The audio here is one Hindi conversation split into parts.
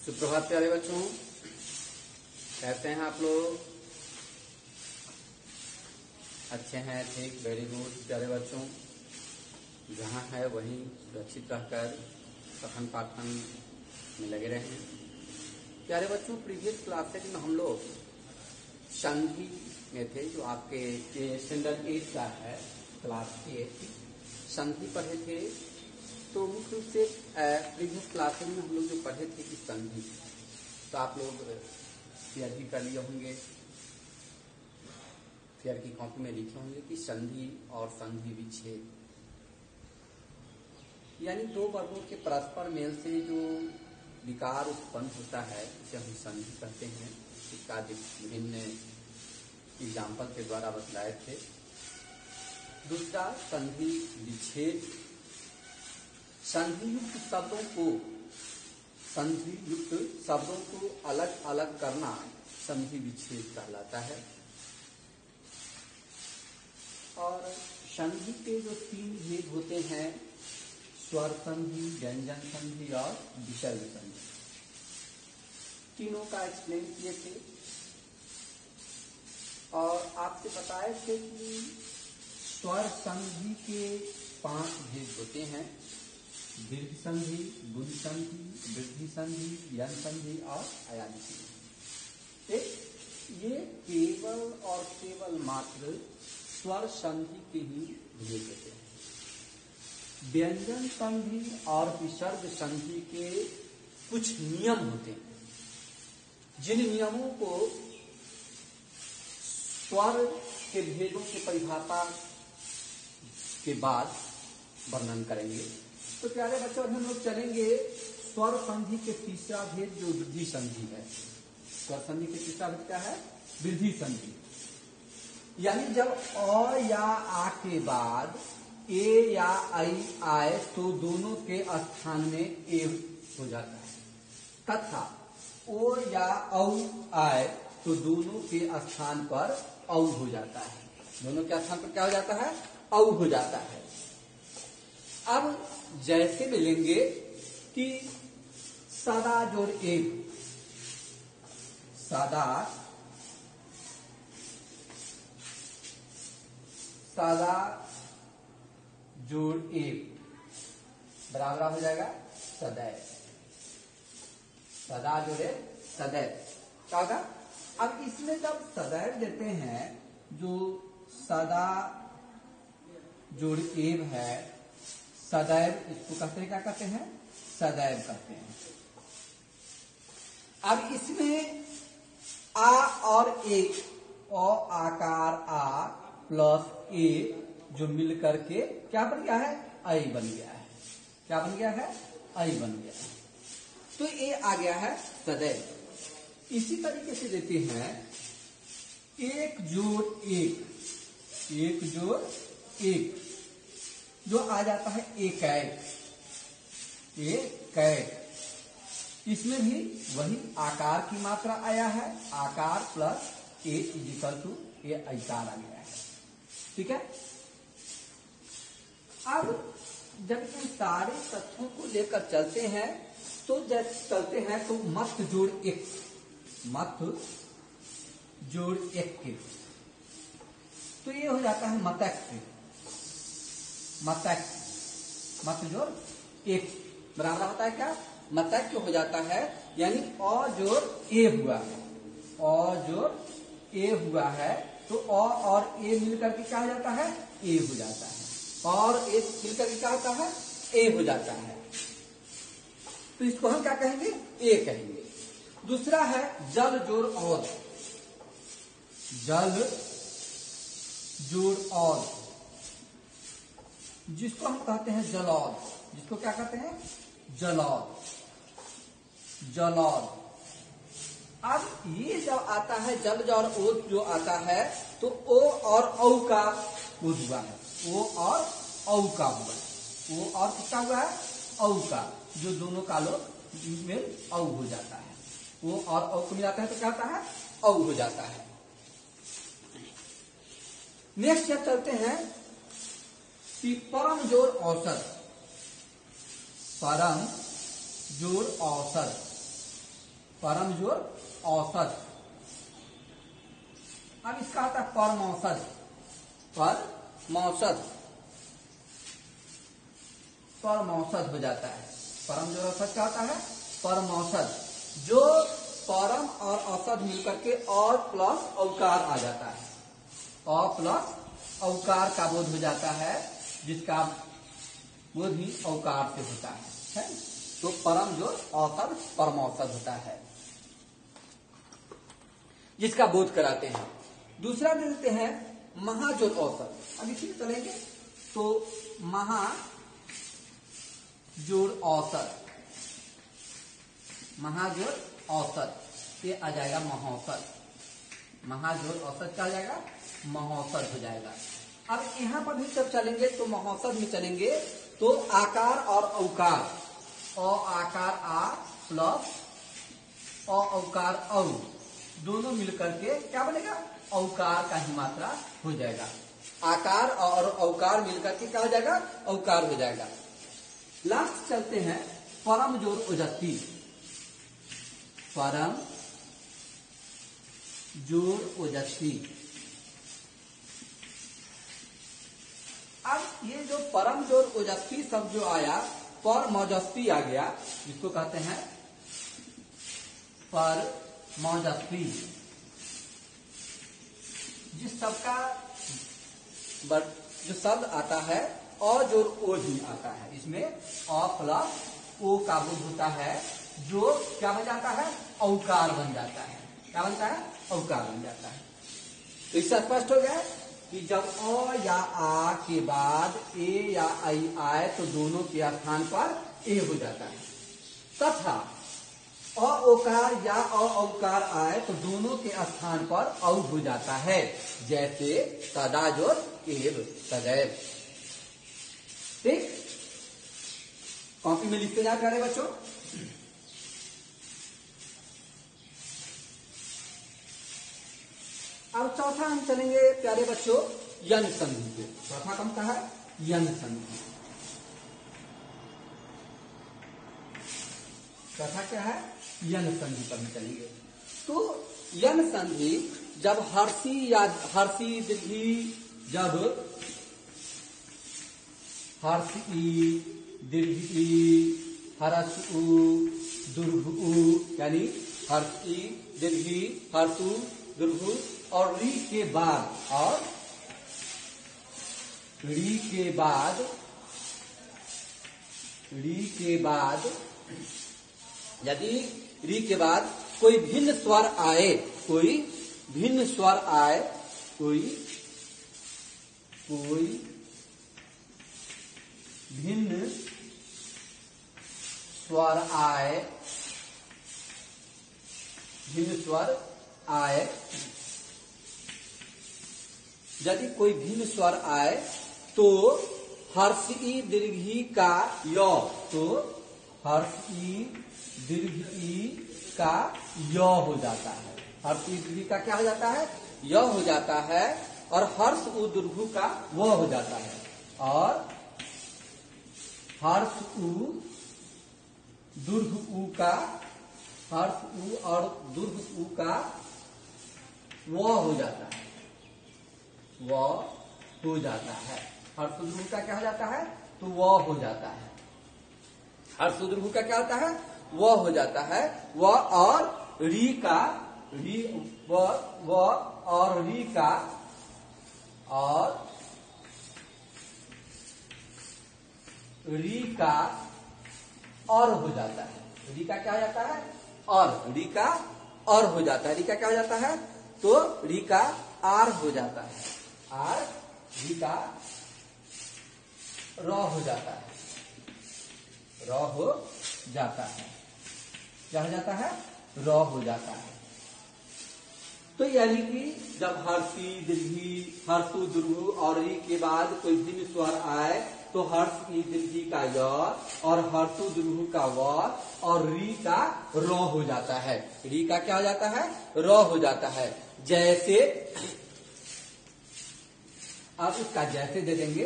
सुप्रभात प्यारे बच्चों, कैसे हैं आप लोग? अच्छे हैं, ठीक, वेरी गुड प्यारे बच्चों। जहाँ है वहीं सुरक्षित रहकर पठन पाठन में लगे रहें। प्यारे बच्चों, प्रीवियस क्लासेज में हम लोग संधि में थे, जो आपके स्टैंडर्ड 8 का है, क्लास 8 संधि पढ़े थे। तो मुख्य रूप से प्रीवियस क्लासेज में हम लोग जो पढ़े थे कि संधि, तो आप लोग शेयर भी कर लिए होंगे, शेयर की कॉपी में लिखे होंगे कि संधि और संधि विच्छेद, यानी दो वर्गों के परस्पर मेल से जो विकार उत्पन्न होता है उसे हम संधि कहते हैं। इसका विभिन्न एग्जाम्पल के द्वारा बतलाए थे। दूसरा संधि विच्छेद, संधियुक्त शब्दों को अलग अलग करना संधि विच्छेद कहलाता है। और संधि के जो 3 भेद होते हैं, स्वर संधि, व्यंजन संधि और विसर्ग संधि, तीनों का एक्सप्लेन किए थे। और आपसे बताए थे कि स्वर संधि के 5 भेद होते हैं, दीर्घ संधि, गुण संधि, वृद्धि संधि, यन संधि और अयानी संधि। ये केवल और केवल मात्र स्वर संधि के ही भेद होते हैं। व्यंजन संधि और विसर्ग संधि के कुछ नियम होते हैं, जिन नियमों को स्वर के भेदों के परिभाषा के बाद वर्णन करेंगे। तो प्यारे बच्चों, हम लोग चलेंगे स्वर संधि के तीसरा भेद, जो वृद्धि संधि है। स्वर संधि के तीसरा भेद क्या है? वृद्धि संधि। यानी जब अ या आ के बाद ए या आई आए तो दोनों के स्थान में ए हो जाता है, तथा ओ या औ आए तो दोनों के स्थान पर औ हो जाता है। दोनों के स्थान पर क्या हो जाता है? औ हो जाता है। अब जैसे मिलेंगे कि सदा जोड़ एक, सदा जोड़ एक बराबर हो जाएगा सदैव। सदा जोड़े सदैव क्या होगा? अब इसमें जब सदैव देते हैं, जो सदा जोड़ एव है, सदैव, इसको कहते हैं, क्या कहते हैं? सदैव कहते हैं। अब इसमें आ और ए, ओ आकार आ प्लस ए जो मिल करके क्या बन गया है? आई बन गया है। क्या बन गया है? आई बन गया है। तो ए आ गया है सदैव। इसी तरीके से देते हैं एक जोड़ एक, एक जोड़ एक, जो आ जाता है एकैक, एकैक। इसमें भी वही आकार की मात्रा आया है, आकार प्लस ए इजिकल टू ए ऐकार आ गया है। ठीक है। अब जब इन सारे तथ्यों को लेकर चलते हैं, तो जब चलते हैं तो मत जोड़ एक, मत जोड़ एक के, तो ये हो जाता है मतक, मतक, मत जोड़ एक बराबर होता है क्या? मतक हो जाता है। यानी अ जोड़ ए हुआ है, अ जोड़ ए हुआ है, तो अ और ए मिलकर के क्या हो जाता है? ए हो जाता है। और ए मिलकर के क्या होता है? ए हो जाता है। तो इसको हम क्या कहेंगे? ए कहेंगे। दूसरा है जल जोड़ और, जल जोड़ और, जिसको हम कहते हैं जलौद, जिसको क्या कहते हैं? जलौद, जलौद। अब ये जब आता है जल और ओ जो आता है, तो ओ और औ का बोध हुआ है, ओ और औ का हुआ है। ओ और किसका हुआ है? औ का, जो दोनों का लोग में औ हो जाता है। ओ और औ को मिलाता है तो क्या होता है? औ हो जाता है। नेक्स्ट जब चलते हैं कि परम जोड़ औसत, परम जोड़ औसत, परम जोड़ औसत। अब इसका आता है परमौसत। परमौसत, परमौसत हो जाता है। परम जोड़ औसत क्या होता है? परमौसत, जो परम और औसत मिलकर के और प्लस औकार आ जाता है। और प्लस औकार का बोध हो जाता है, जिसका बोध ही औकार से होता है? तो परम जोड़ औसत परमौसत होता है, जिसका बोध कराते हैं। दूसरा दे देते हैं महाजोड़ औसत। अब इसी में चलेंगे तो महाजोड़ औसत, महाजोड़ औसत ये आ जाएगा महोसत। महाजोड़ औसत क्या आ जाएगा? महोसत हो जाएगा। अब यहां पर भी जब चलेंगे तो महोसत में चलेंगे तो आकार और औकार, अ आकार आ प्लस अ औकार औ, दोनों मिलकर के क्या बनेगा? औकार का ही मात्रा हो जाएगा। आकार और औकार मिलकर के क्या हो जाएगा? औकार हो जाएगा। लास्ट चलते हैं परम जोड़ ओजस्वी। परम जोड़ ओजस्वी। अब ये जो परम जोड़ ओजस्वी शब्द जो आया, पर मौजस्वी आ गया, जिसको कहते हैं पर मौजस्वी। जिस शब्द का जो शब्द आता है अ जोड़ ओ ही आता है, इसमें अ प्लस ओ का बोध होता है, जो क्या बन जाता है? औकार बन जाता है। क्या बनता है? औकार बन जाता है। तो इससे स्पष्ट हो गया कि जब अ या आ के बाद ए या आई आए तो दोनों के स्थान पर ए हो जाता है, तथा अ ओकार या अ औकार आए तो दोनों के स्थान पर औ हो जाता है, जैसे सदा जोड़ एव सदैव। ठीक, कॉपी में लिखते जा प्यारे बच्चों। अब चौथा हम चलेंगे प्यारे बच्चों यन संधि पे। चौथा कौन सा है? यन संधि। चौथा क्या है? यन संधि पर हम चलेंगे। तो यन संधि जब हर्षी या हर्षी दीर्घी, जब हर्षी दीर्घी हरस उ दुर्घ उ, यानी हर्षी दीर्घी हर्षु दुर्घु और री के बाद, और री के बाद, री के बाद यदि री के बाद कोई भिन्न स्वर आए, कोई भिन्न स्वर आए, कोई भिन्न स्वर आए, भिन्न स्वर आए, यदि कोई भिन्न स्वर आए तो हर्षी दीर्घी का य, तो हर्षी दीर्घी का य हो जाता है। हर्षी दीर्घी का क्या हो जाता है? य हो जाता है। और हर्ष उ दुर्घु का व हो जाता है, और हर्ष उ दुर्घ उ का, हर्ष उ और दुर्घ उ का व हो जाता है, व हो जाता है। हर्ष उ दुर्घु का क्या हो जाता है? तो व हो जाता है। हर्ष उ दुर्घु का क्या होता है? व हो जाता है। व और री का, री व और री का, और री का और हो जाता है। री का क्या हो जाता है? और री का और हो जाता है। री का क्या हो जाता है? तो री का आर हो जाता है। आर री का र हो जाता है, र हो जाता है। क्या हो जाता है? र हो जाता है। तो यानी कि जब हर्षी दीर्घी हर्षु दुर्घु और री के बाद कोई भिन्न स्वर आए तो हर्ष ई दीर्घी का य और हर्षु दुर्घु का व और री का र हो जाता है। री का क्या हो जाता है? र हो जाता है। जैसे, अब इसका जैसे दे देंगे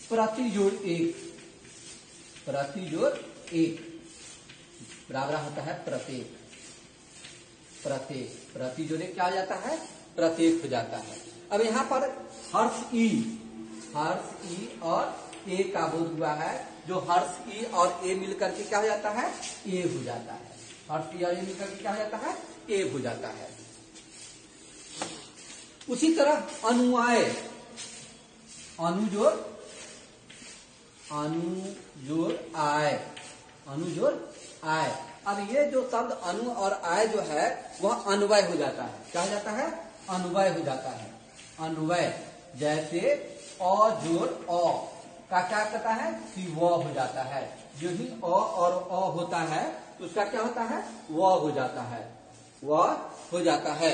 प्रति जोड़ एक, प्रति जोड़ एक, बराबर होता है प्रत्येक। प्रत्येक प्रति जोड़े क्या हो जाता है, प्रत्येक हो जाता है। अब यहाँ पर हर्ष ई और ए का बोध हुआ है, जो हर्ष ई और ए मिलकर के क्या हो जाता है, ए हो जाता है। हर्ष ई और ए मिलकर के क्या हो जाता है, ए हो जाता है। उसी तरह अनुआय, अनुजोड़ आय। अब ये जो शब्द अनु और आय जो है वह अन्वय हो जाता है। क्या हो जाता है, अन्वय हो जाता है। अन्वय जैसे अ जोड़ अ का क्या कहता है कि व हो जाता है। जो ही अ और अ होता है तो उसका क्या होता है, व हो जाता है, व हो जाता है।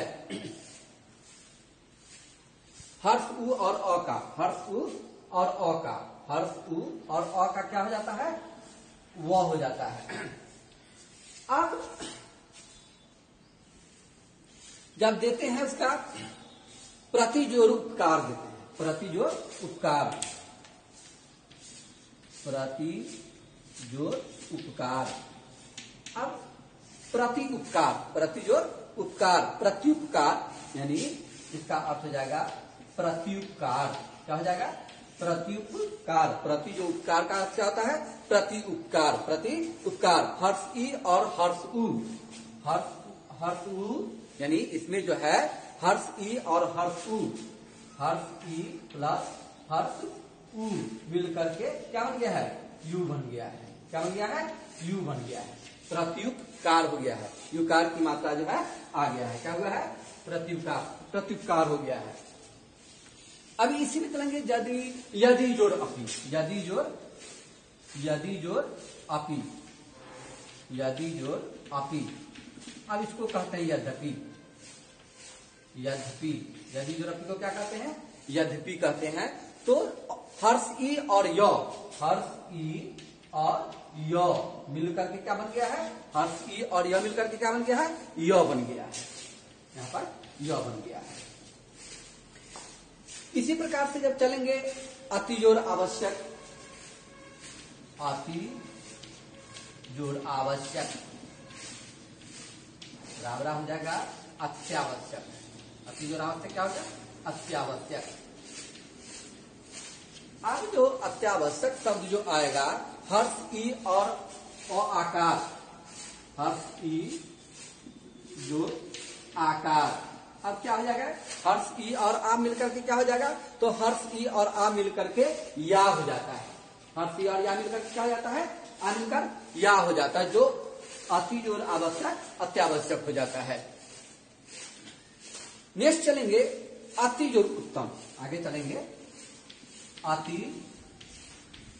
हर्ष उ और अ का, हर्ष उ और अ का, हर्ष उ और अ का क्या हो जाता है, व हो जाता है। अब जब देते हैं उसका प्रतिजोड़ उपकार देते हैं, प्रतिजोड़ उपकार, प्रतिजोड़ उपकार। अब प्रति उपकार, प्रतिजोड़ उपकार, प्रत्युपकार यानी इसका अर्थ हो जाएगा प्रत्युपकार। क्या हो जाएगा, प्रत्युपकार। प्रति जो उपकार का अर्थ क्या होता है, प्रति उपकार, प्रति उपकार। हर्ष ई और हर्ष उ, हर्ष उ यानी इसमें जो है हर्ष ई और हर्ष उ, हर्ष ई प्लस हर्ष उ मिल करके क्या बन गया है, यू बन गया है। क्या बन गया है, यू बन गया है, प्रत्युपकार हो गया है। युकार की मात्रा जो है आ गया है, क्या हुआ है, प्रत्युपकार, प्रत्युपकार हो गया है। अभी इसी में चलेंगे यदि जोड़ अपी, यदि जोड़ अपी, यदि जोड़ अपी। अब इसको कहते हैं यद्यपि, यद्यपि, यदि जोड़ अपी को क्या कहते हैं, यद्यपि कहते हैं। तो हर्ष ई और य, हर्ष ई और य मिलकर के क्या बन गया है, हर्ष ई और य मिलकर के क्या बन गया है, य बन गया है। यहाँ पर य बन गया है। इसी प्रकार से जब चलेंगे अति जोड़ आवश्यक, अति जोड़ आवश्यक बराबर हो जाएगा अत्यावश्यक। अति जोड़ आवश्यक क्या हो जाएगा, अत्यावश्यक। अब जो अत्यावश्यक शब्द जो आएगा, हर्ष ई और अ आकार, हर्ष ई जो आकार। अब क्या हो जाएगा, हर्ष ई और आ मिलकर के क्या हो जाएगा, तो हर्ष ई और आ मिलकर के या हो जाता है। हर्ष ई और या मिलकर के क्या हो जाता है, आ मिलकर या हो जाता है, जो अति जोड़ आवश्यक अत्यावश्यक हो जाता है। नेक्स्ट चलेंगे अति जोड़ उत्तम। आगे चलेंगे अति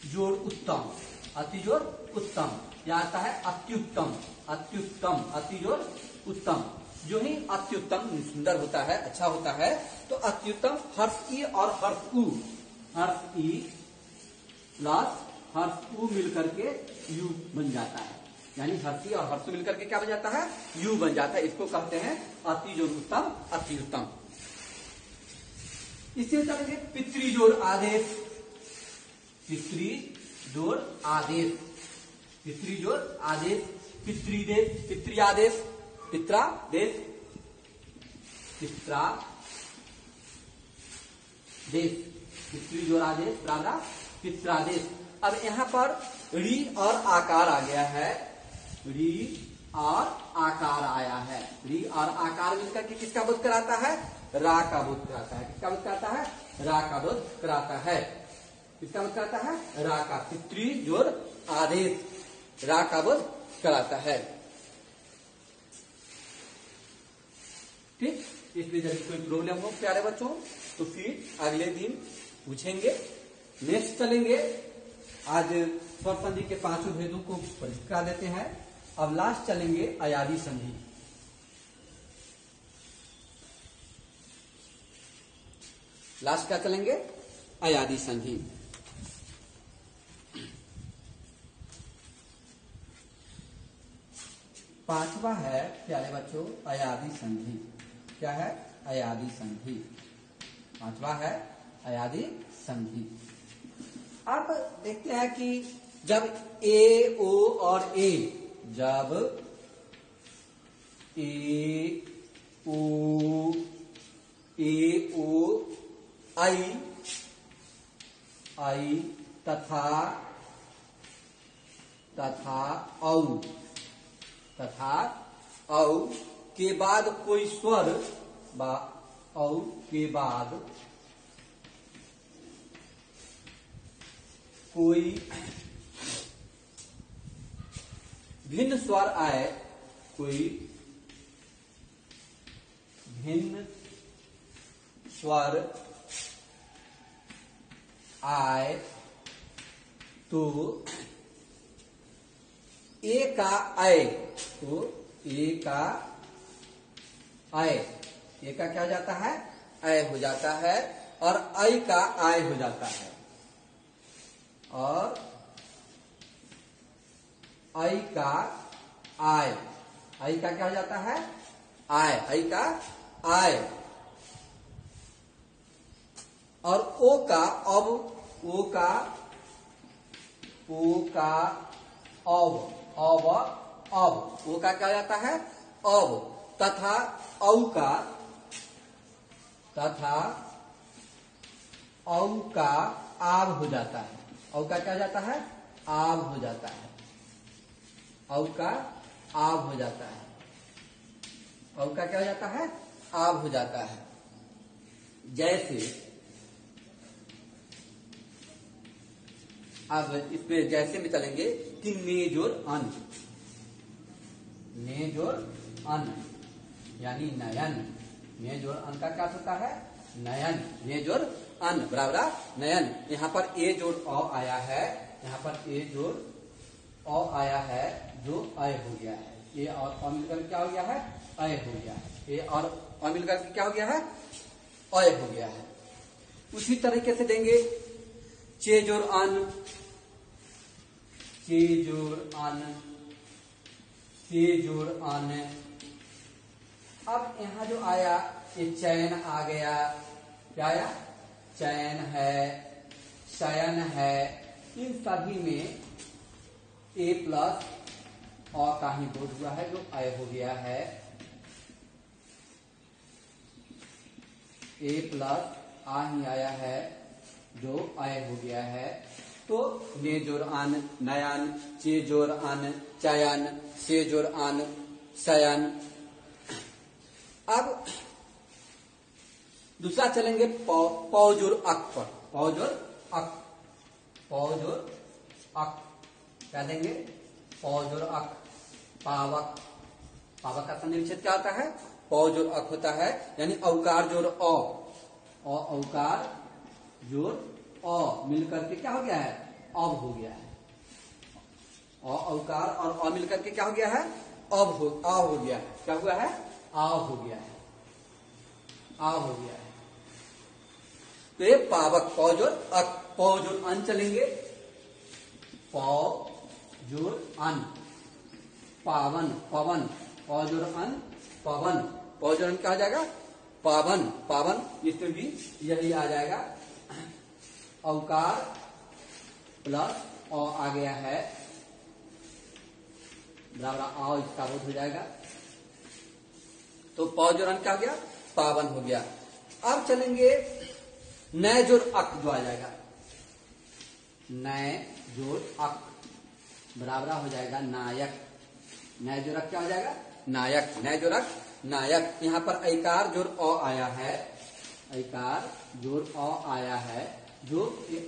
जोड़ उत्तम, अति जोड़ उत्तम। यह आता है अत्युत्तम, अत्युत्तम, अति जोड़ उत्तम। जो ही अत्युत्तम सुंदर होता है, अच्छा होता है, तो अत्युत्तम हर्ष ई और हर्ष उ, हर्ष ई प्लस हर्ष उ मिलकर के यू बन जाता है। यानी हर्ष ई और हर्ष उ मिलकर के क्या बन जाता है, यू बन जाता है। इसको कहते हैं अति जोड़ उत्तम, अत्युत्तम। इससे चलेंगे पितृजोड़ आदेश, पितृजोड़ आदेश, पितृजोड़ आदेश, पितृदेश, पितृआदेश, पित्रादेश, पित्रादेश, पितृजोड़ आदेश बराबर पित्रादेश। अब यहाँ पर री और आकार आ गया है, री और आकार आया है। री और आकार मिलकर के किसका बोध कराता है, रा का बोध कराता है। किसका बोध कराता है, रा का बोध कराता है। किसका बोध कराता है, रा का। पितृजोड़ आदेश रा का बोध कराता है। ठीक, इसलिए यदि कोई प्रॉब्लम हो प्यारे बच्चों तो फिर अगले दिन पूछेंगे। नेक्स्ट चलेंगे, आज स्वर संधि के पांचों भेदों को परिचित करा देते हैं। अब लास्ट चलेंगे अयादी संधि। लास्ट क्या चलेंगे, अयादी संधि। पांचवा है प्यारे बच्चों अयादी संधि। क्या है, अयादी संधि। पांचवा है अयादी संधि। अब देखते हैं कि जब ए, ओ और ए जब ए ओ आई तथा औ के बाद कोई स्वर बा औ के बाद कोई भिन्न स्वर आए, कोई भिन्न स्वर आए तो ए का आय, तो ए का आय, ए का क्या हो जाता है? आय हो जाता है, और ऐ का आय हो जाता है, और ऐ का आय, ऐ का क्या हो जाता है? आय, ऐ का आय, और ओ का अब, ओ का अब, ओ का क्या हो जाता है? अब, तथा औ का आब हो जाता है, औ का क्या हो जाता है? आब हो जाता है, औ का आब हो जाता है, औ का क्या हो जाता है? आब हो जाता है। जैसे अब इसमें जैसे में चलेंगे कि मेज और अन, मेज और अन यानी नयन, मेज और अन का क्या होता है? नयन, मेज और अन बराबर नयन। यहाँ पर ए जोड़ अ आया है, यहाँ पर ए जोड़ अ आया है जो अय हो गया है, ए और अ मिलकर क्या हो गया है? अय हो गया है, ए और अ मिलकर क्या हो गया है? अय हो गया है। उसी तरीके से देंगे चे जोड़ अन, चे जोड़ अन, चे जोड़ अन। अब यहाँ जो आया ये चयन आ गया, क्या आया? चयन है, शयन है, इन सभी में ए प्लस अ का ही बोध हुआ है जो अय हो गया है, ए प्लस आ ही आया है जो अय हो गया है। तो ने जोर आन, नयन, चे जोर आन, चयन, से जोर आन, शयन। अब दूसरा चलेंगे पौ जोर अक पर, पौ जोर अक, पौ जोर अक क्या देंगे? पौ जोर अक, पावक, पावक का संधि क्या होता है? पौ जोर अक होता है, यानी औकार जोर अ, औकार जोर अ मिलकर के क्या हो गया है? अब हो गया है, औकार और अ मिलकर के क्या हो गया है? अब हो गया है, क्या हुआ है? आ हो गया है, आ हो गया है। तो ये पावक, पौ जोर अक, पौ जोर अन चलेंगे, पौ जोर अन, पावन, पवन, पौ जोर अन, पवन, पौ जोर अन क्या हो जाएगा? पावन, पावन, इसमें भी यही आ जाएगा, औकार प्लस अ आ गया है बराबर आ, इसका बोध हो जाएगा। तो पौ जोर अन क्या हो गया? पावन हो गया। अब चलेंगे नय जोर अक जो आ जाएगा, नय जोर अक बराबर हो जाएगा नायक, नय जोर अक क्या हो जाएगा? नायक, नय जोर अक नायक। यहाँ पर ऐकार जोर अ आया है, ऐकार जोर अ आया है जो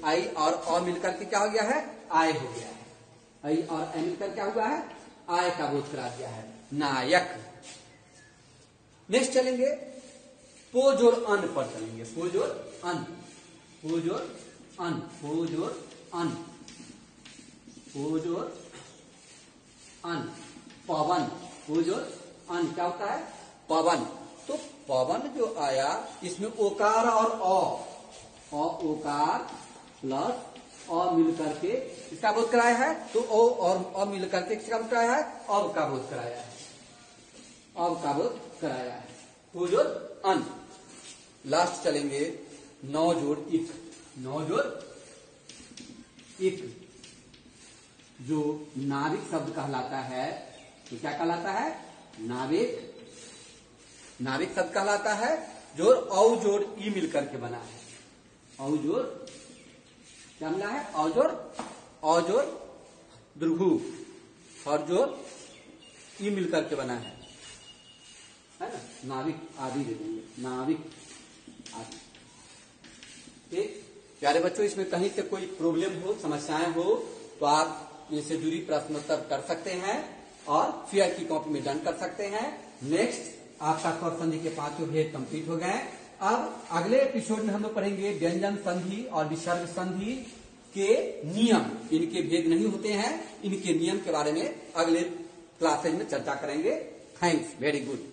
आई और अ मिलकर के क्या हो गया है? आय हो गया है, आई और अ मिलकर क्या हुआ है? आय का बोध करा दिया है, नायक। नेक्स्ट चलेंगे पो जोर अन पर चलेंगे, पो जोर अन, पो जोर अन, पो जोर अन, पो जोर अन, पवन, पो जोर अन क्या होता है? पवन। तो पवन जो आया इसमें ओकार और ओकार प्लस अ मिलकर के इसका बोध कराया है, तो ओ और अ मिलकर के किसका बोध कराया है? अब का बोध कराया है, अब का बोध कराया है, पो जोर अन। लास्ट चलेंगे नौ जोड़ इक, नौ जोड़ इक, जो नाविक शब्द कहलाता है, तो क्या कहलाता है? नाविक। नाविक शब्द कहलाता है जो औ जोड़ ई मिलकर के बना है। औ जोड़ क्या मिला है? औ जोड़ द्रुघु और जोड़ ई मिलकर के बना है ना? नाविक आदि दे देंगे, नाविक आदि। ठीक प्यारे बच्चों, इसमें कहीं से कोई प्रॉब्लम हो, समस्याएं हो, तो आप इनसे जुड़ी प्रश्नोत्तर कर सकते हैं और फेयर की कॉपी में डन कर सकते हैं। नेक्स्ट आपका स्वर संधि के 5 भेद कंप्लीट हो गए। अब अगले एपिसोड में हम लोग पढ़ेंगे व्यंजन संधि और विसर्ग संधि के नियम। इनके भेद नहीं होते हैं, इनके नियम के बारे में अगले क्लासेज में चर्चा करेंगे। Thanks, very good.